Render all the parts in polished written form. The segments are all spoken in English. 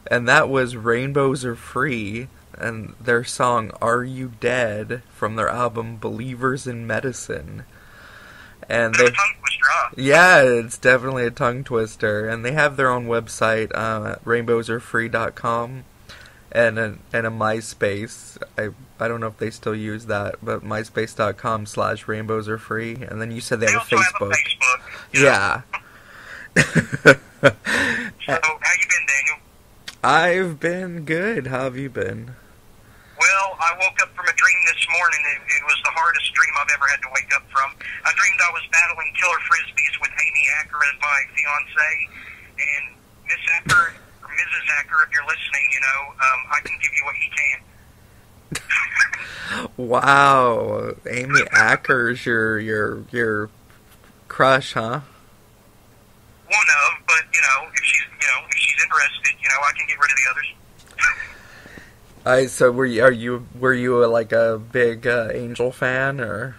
And that was Rainbows Are Free, and their song Are You Dead from their album Believers in Medicine. And they, tongue twister, huh? yeah, it's definitely a tongue twister. And they have their own website, rainbowsarefree.com, and a MySpace. I don't know if they still use that, but myspace.com/rainbowsarefree. And then you said they have a Facebook. Have a Facebook. Yeah. So, how you been, Daniel? I've been good. How have you been? Well, I woke up from a dream this morning. It was the hardest dream I've ever had to wake up from. I dreamed I was battling killer frisbees with Amy Acker as my fiance, and Miss Acker, or Mrs. Acker, if you're listening, I can give you what he can. Wow, Amy Acker's your crush, huh? One of, but if she's interested, I can get rid of the others. So were you like a big Angel fan, or?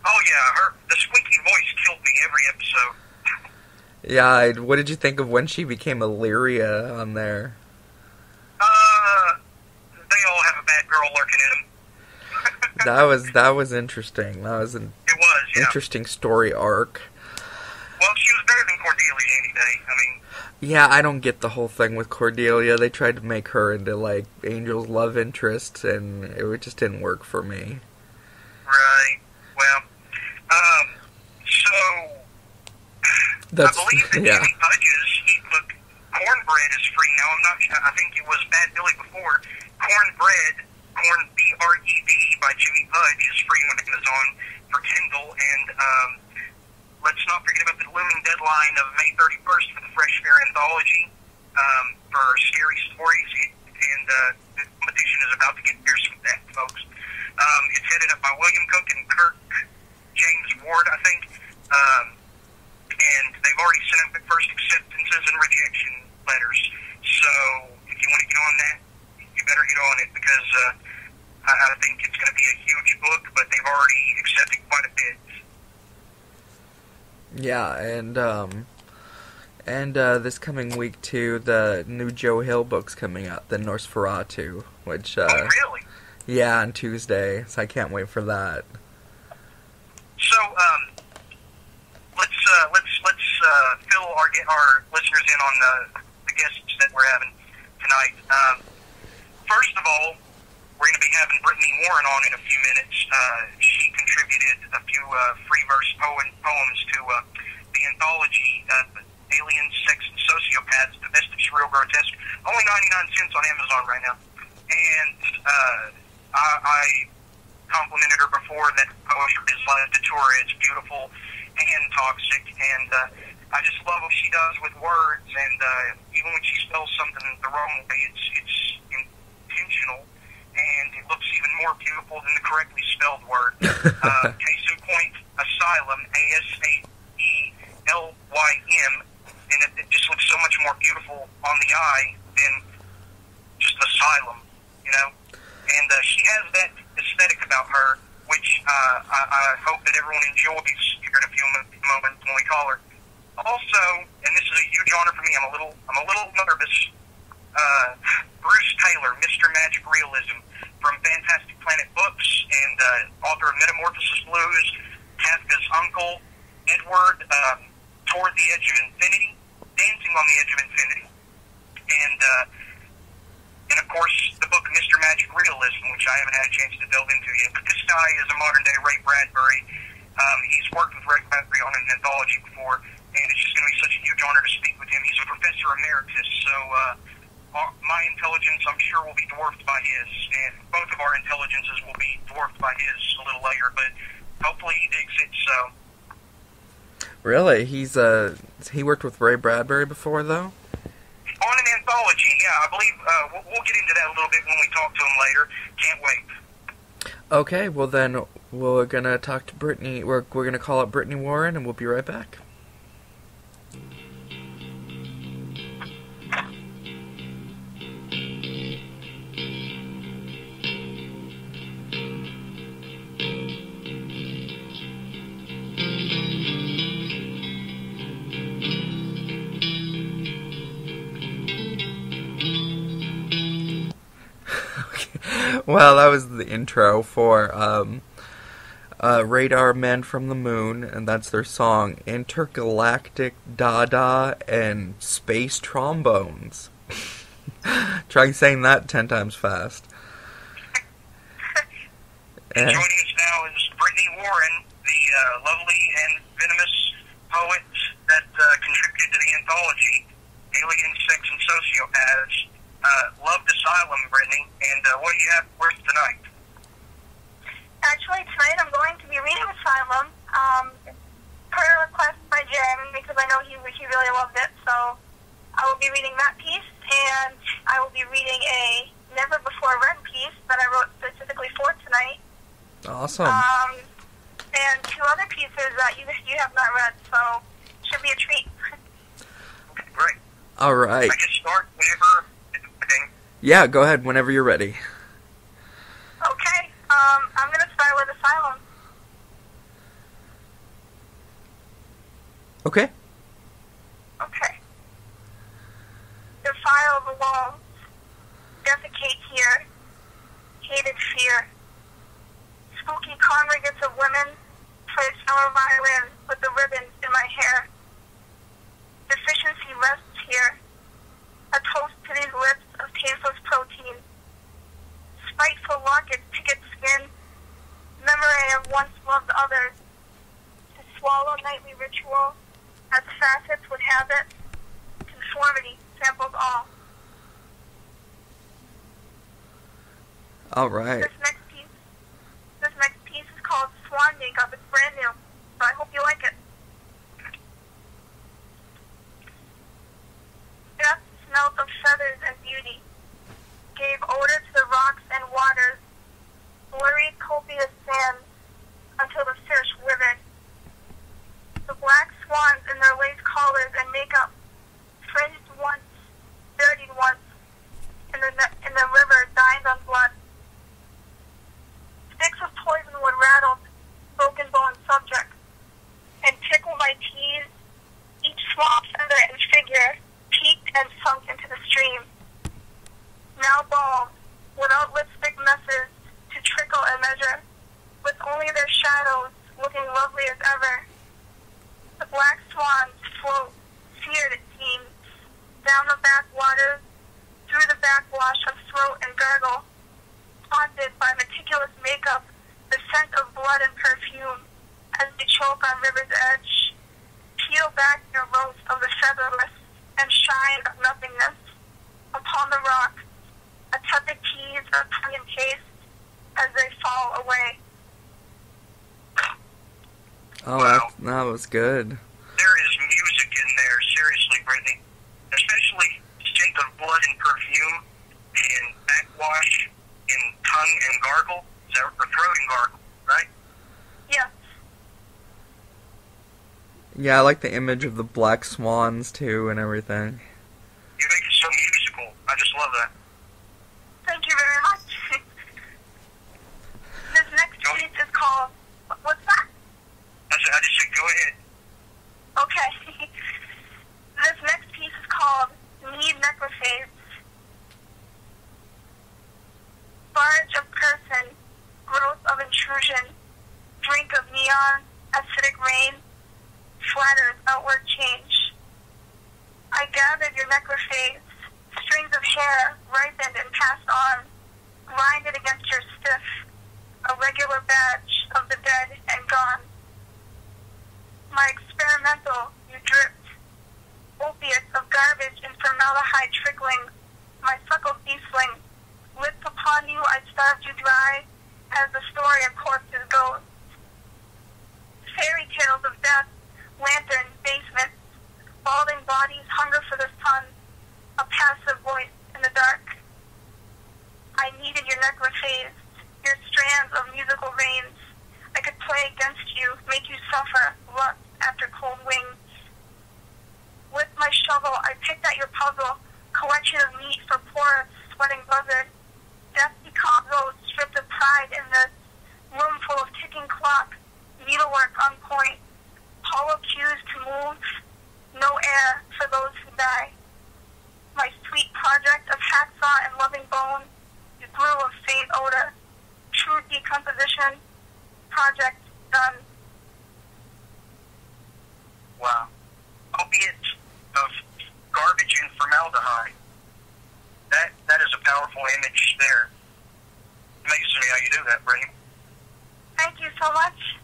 Oh yeah, the squeaky voice killed me every episode. Yeah, what did you think of when she became Illyria on there? They all have a bad girl lurking in them. That was interesting. That was an interesting story arc. Well, she was better than Cordelia any day. Yeah, I don't get the whole thing with Cordelia. They tried to make her into, like, Angel's love interest, and it just didn't work for me. Right. Well, so I believe that Jimmy Pudge's ebook Cornbread is free now. I'm not sure. I think it was Bad Billy before. Cornbread, B-R-E-D by Jimmy Pudge is free on Amazon for Kindle, and let's not forget about the looming deadline of May 31st for the Fresh Fair Anthology for scary stories, and the competition is about to get fierce with that, folks. It's headed up by William Cook and Kirk James Ward, I think, and they've already sent out the first acceptances and rejection letters. So if you want to get on that, you better get on it, because I think it's going to be a huge book, but they've already accepted quite a bit. Yeah, and this coming week too, the new Joe Hill book's coming out, the Nosferatu, which oh, really? Yeah, on Tuesday, so I can't wait for that. So let's fill our listeners in on the guests that we're having tonight. First of all, we're going to be having Brittany Warren on in a few minutes. She contributed a few free verse poems to the anthology Aliens, Sex, and Sociopaths, The Best of Surreal Grotesque. Only 99 cents on Amazon right now. And I complimented her before that poetry is like the tour. It's beautiful and toxic, and I just love what she does with words, and even when she spells something the wrong way, it's intentional, and it looks even more beautiful than the correctly spelled word. Case in point, asylum, A-S-A-E-L-Y-M, and it just looks so much more beautiful on the eye than just asylum, And she has that aesthetic about her, which I hope that everyone enjoys here in a few moments when we call her. Also, and this is a huge honor for me, I'm a little nervous. Bruce Taylor, Mr. Magic Realism, from Fantastic Planet Books, and author of Metamorphosis Blues, Kafka's Uncle, Edward, Toward the Edge of Infinity, Dancing on the Edge of Infinity, and of course the book Mr. Magic Realism, which I haven't had a chance to delve into yet. But this guy is a modern day Ray Bradbury. He's worked with Ray Bradbury on an anthology before, and it's just going to be such a huge honor to speak with him. He's a professor emeritus, so my intelligence, I'm sure, will be dwarfed by his, and both of our intelligences will be dwarfed by his a little later, but hopefully he digs it, so. Really? He worked with Ray Bradbury before, though? On an anthology, yeah, I believe, we'll get into that a little bit when we talk to him later. Can't wait. Okay, well then we're gonna talk to Brittany. We're gonna call up Brittany Warren, and we'll be right back. Well, that was the intro for Radar Men from the Moon, and that's their song Intergalactic, Dada, and Space Trombones. Try saying that 10 times fast. And joining us now is Brittany Warren, the lovely and venomous poet that contributed to the anthology Alien, Sex, and Sociopaths. Loved Asylum, Brittany, and what do you have for us tonight? Actually, tonight I'm going to be reading Asylum, per request by Jen, because I know he really loved it, so I will be reading that piece, and I will be reading a never-before-read piece that I wrote specifically for tonight. Awesome. And two other pieces that you have not read, so should be a treat. Okay, great. All right. I can start whenever. Yeah, go ahead whenever you're ready. Okay, I'm going to start with Asylum. Okay. Okay. Defile the walls. Defecate here. Hated fear. Spooky congregants of women play summer violin with the ribbons in my hair. Deficiency rests here. A toast to these lips of tasteless protein. Spiteful lockets to get skin. Memory of once loved others. To swallow nightly ritual, as facets would have it. Conformity samples all. All right. This next piece is called Swan Makeup. It's brand new, so I hope you like it. Death smelt of feathers and beauty, gave odor to the rocks and waters, blurry copious sands until the fish withered. The black swans in their lace collars and makeup, fringed once, dirtied once, in the river dined on blood. Sticks of poison would rattle broken bone subjects, and tickle my teeth, each small feather and figure peaked and sunk into the stream. Now bald, without lipstick messes to trickle and measure, with only their shadows looking lovely as ever. The black swans float, seared it seems, down the backwaters, through the backwash of throat and gurgle, haunted by meticulous makeup, the scent of blood and perfume, as they choke on river's edge. Peel back your roast of the featherless, and shine of nothingness. Upon the rocks, a tepid tease of tongue encased, as they fall away. Oh, Wow. that was good. There is music in there, seriously, Brittany. Especially scent of blood and perfume, and backwash, and tongue and gargle. Is that or throat and gargle, right? Yes. Yeah, I like the image of the black swans too and everything. You make it so musical. I just love that. Thank you very much. This next piece is called... What's that? I just said go ahead. Okay. This next piece is called Need Necrophase. Barge of person, growth of intrusion, drink of neon, acidic rain, flatters outward change. I gathered your necrophase, strings of hair ripened and passed on, grinded against your stiff, a regular badge of the dead and gone. My experimental, you dripped, opiates of garbage and formaldehyde trickling, my suckled beastling, lips upon you I starved you dry, as the story of corpses goes. Fairy tales of death, lanterns, basements, balding bodies hunger for the sun, a passive voice in the dark. I needed your necrophase, your strands of musical veins. I could play against you, make you suffer, lust after cold wings. With my shovel, I picked at your puzzle, collection of meat for poor, sweating buzzard. Dusty combos stripped of pride in this room full of ticking clock, needlework on point, hollow cues to move, no air for those who die. My sweet project of hacksaw and loving bone, the glue of faint odor, true decomposition, project done. Wow. Opiates of garbage and formaldehyde. That is a powerful image there. Amazes me how you do that, Brittany. Thank you so much.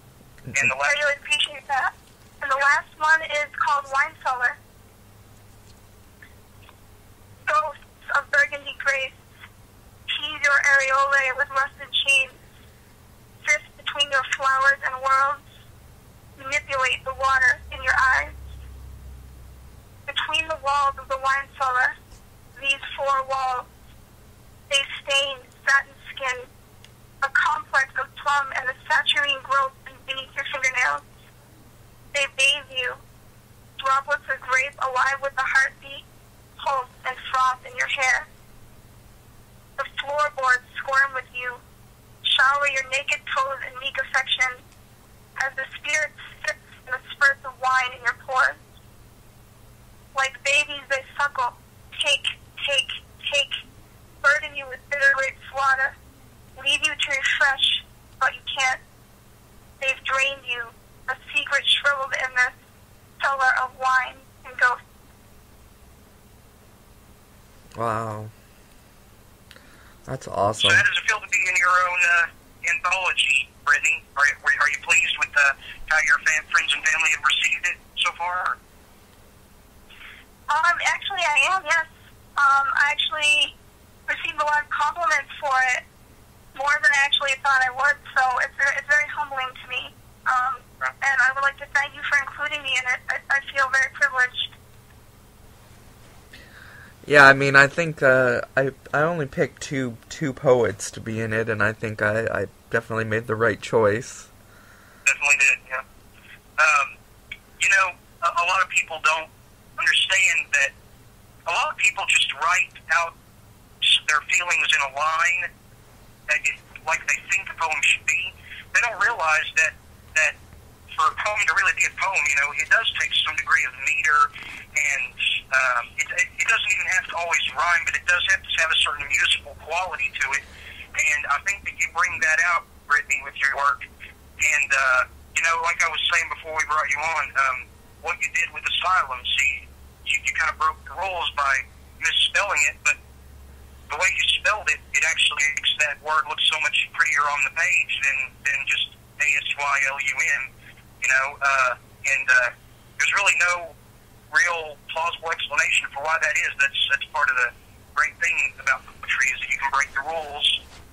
And the I last, really appreciate that. And the last one is called Wine Cellar. Ghosts of burgundy grace, tease your areolae with rusted chains, drift between your flowers and worlds, manipulate the water in your eyes. Between the walls of the wine cellar, these four walls, they stain satin skin, a complex of plum and the saturine growth beneath your fingernails. They bathe you, droplets of grape alive with the heartbeat, pulse and froth in your hair. The floorboards squirm with you, shower your naked toes in meek affection, as the spirit sits in the spurts of wine in your pores. Like babies they suckle, take, burden you with bitter grape slaughter, leave you to refresh, but you can't. They've drained you, a secret shriveled in this cellar of wine and ghosts. Wow. That's awesome. so how does it feel to be in your own anthology, Brittany? Are you pleased with how your friends and family have received it so far? Actually, I am, yes. I actually received a lot of compliments for it, more than I actually thought I would, so it's very humbling to me. And I would like to thank you for including me in it. I feel very privileged. Yeah, I mean, I think I only picked two poets to be in it, and I think I definitely made the right choice. Definitely did, yeah. A lot of people don't understand that a lot of people just write out their feelings in a line, like they think a poem should be. They don't realize that for a poem to really be a poem, it does take some degree of meter, and it doesn't even have to always rhyme, but it does have to have a certain musical quality to it. And I think that you bring that out, Brittany, with your work. And, like I was saying before we brought you on, what you did with Asylum, see, you kind of broke the rules by misspelling it, but the way you spelled it, it actually makes that word look so much prettier on the page than just ASYLUM, and there's really no real plausible explanation for why that is. That's part of the great thing about poetry is that you can break the rules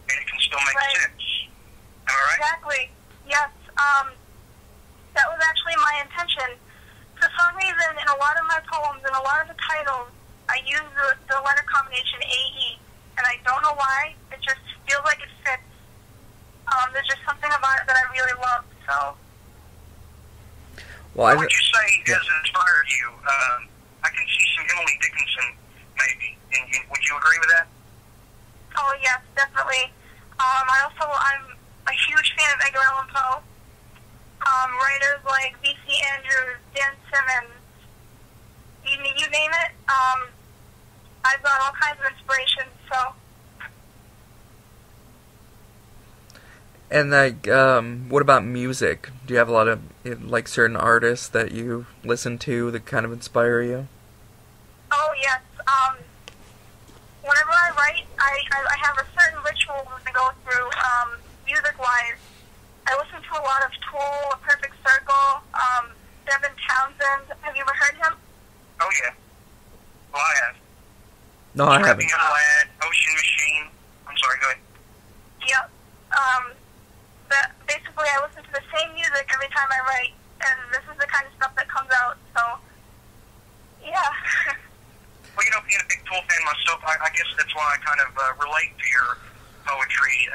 and it can still make sense. Am I right? Exactly. Yes. That was actually my intention. For some reason, in a lot of my poems and a lot of the titles, I use the letter combination AE, and I don't know why. It just feels like it fits. There's just something about it that I really love. So, what would you say has inspired you? I can see some Emily Dickinson, maybe. Would you agree with that? Oh yes, definitely. I'm a huge fan of Edgar Allan Poe. Writers like V.C. Andrews, Dan Simmons, you name it. I've got all kinds of inspiration, so. And what about music? Do you have a lot of certain artists that you listen to that kind of inspire you? Oh yes. Whenever I write, I have a certain ritual that I go through, music-wise. I listen to a lot of Tool, A Perfect Circle, Devin Townsend. Have you ever heard him? Oh yeah. Well, I have. No, I haven't. Lad, Ocean Machine. I'm sorry, go ahead. Yep. Basically, I listen to the same music every time I write, and this is the kind of stuff that comes out, so, yeah. Well, being a big Tool fan myself, I guess that's why I kind of relate to your poetry